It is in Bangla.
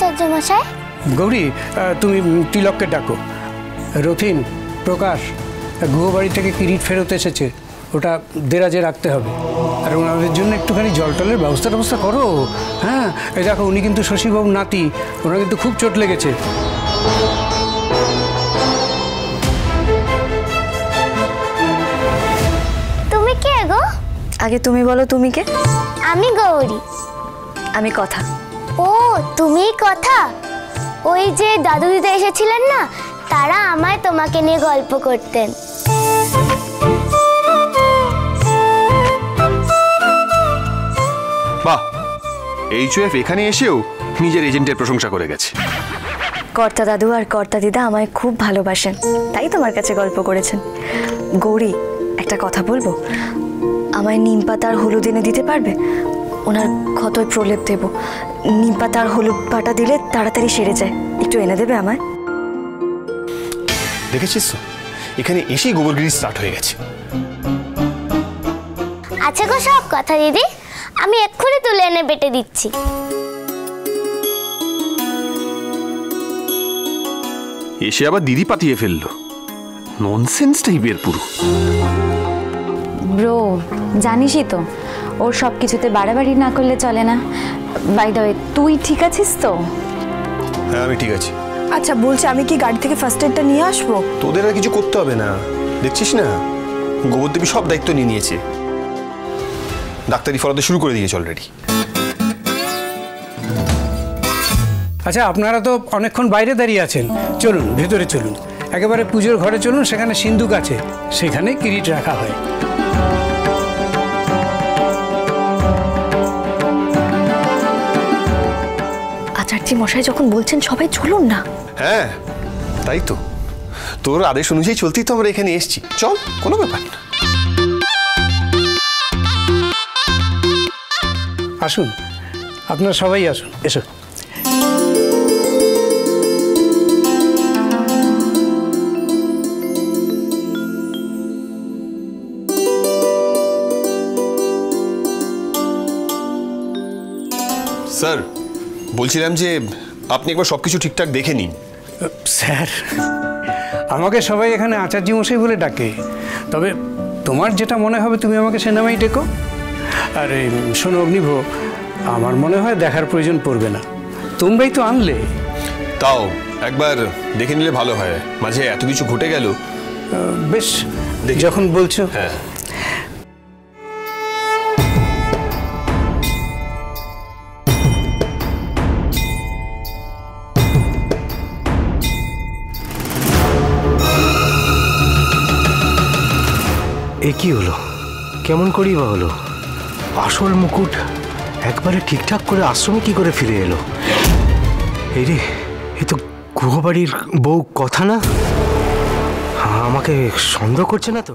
আচার্য মশাই। গৌরী, তুমি তিলককে ডাকো। রথিন, প্রকাশ, গুহবাড়ি থেকে কিরিট ফেরত এসেছে, ওটা দেরাজে রাখতে হবে। আর ওনাদের জন্য একটুখানি জল টলের ব্যবস্থা করো। হ্যাঁ, এই দেখো, উনি কিন্তু শশীবাবুর নাতি, ওনার কিন্তু খুব চোট লেগেছে। তুমি কে গো? আগে তুমি বলো, তুমি কে? আমি গৌরী। আমি কথা। ও, তুমি কথা? ওই যে দাদু দিদা এসেছিলেন না, তারা আমায় তোমাকে নিয়ে গল্প করতেন। বাহ, এইচওএফ এখানে এসেও নিজের এজেন্টের প্রশংসা করে গেছে। কর্তা দাদু আর কর্তা দিদা আমায় খুব ভালোবাসেন, তাই তোমার কাছে গল্প করেছেন। গৌরী, একটা কথা বলবো, আমায় নিম পাতা আর হলুদ এনে দিতে পারবে? ওনার ক্ষতয় প্রলেপ দেব, নিম পাতা আর হলুদ পাতা দিলে তাড়াতাড়ি সেরে যায়, একটু এনে দেবে আমায়? দেখেছিস তো, এখানে এসেই গোবরগিরি স্টার্ট হয়ে গেছে। আচ্ছা গো, সব কথা দিদি, আমি এক্ষুনি তুলে এনে বেটে দিচ্ছি। এসে আবার দিদি পাঠিয়ে ফেললো, ননসেন্স টাইপের পুরো। ব্রো, জানিসই তো ওর সব কিছুতে বাড়াবাড়ি না করলে চলে না। বাই দ্য ওয়ে, তুই ঠিক আছিস তো? হ্যাঁ, আমি ঠিক আছি। আচ্ছা, বলছি আমি কি গাড়ি থেকে ফার্স্ট এডটা নিয়ে আসবো? তোদের আর কিছু করতে হবে না, দেখছিস না গোবরদেবী সব দায়িত্ব নিয়ে নিয়েছে। ডাক্তারি ফলাতে শুরু করে দিয়েছে অলরেডি। আচ্ছা, আপনারা তো অনেকক্ষণ বাইরে দাঁড়িয়ে আছেন, চলুন ভেতরে চলুন। একেবারে পুজোর ঘরে চলুন, সেখানে সিন্দুক আছে, সেখানে কিরিট রাখা হয়। আচার্য মশাই যখন বলছেন সবাই চলুন না। হ্যাঁ, তাই তো, তোর আদেশ অনুযায়ী চলতেই তো আমরা এখানে এসেছি। চল, কোনো ব্যাপার না। আসুন, আপনারা সবাই আসুন, এসো। স্যার, বলছিলাম যে আপনি একবার সবকিছু ঠিকঠাক দেখে নিন। স্যার, আমাকে সবাই এখানে আচার্য মশাই বলে ডাকে, তবে তোমার যেটা মনে হবে তুমি আমাকে সে নামেই ডেকো। আর শোনো অগ্নিভ, আমার মনে হয় দেখার প্রয়োজন পড়বে না, তোমরাই তো আনলে। তাও একবার দেখে নিলে ভালো হয়, মাঝে এত কিছু ঘটে গেল। বেশ, যখন বলছো। হ্যাঁ, এ কি হলো? কেমন করেই বা হলো? আসল মুকুট একবারে ঠিকঠাক করে আশ্রমে কি করে ফিরে এলো? এই রে, এ তো গুহবাড়ির বউ কথা না? আমাকে সন্দেহ করছে না তো?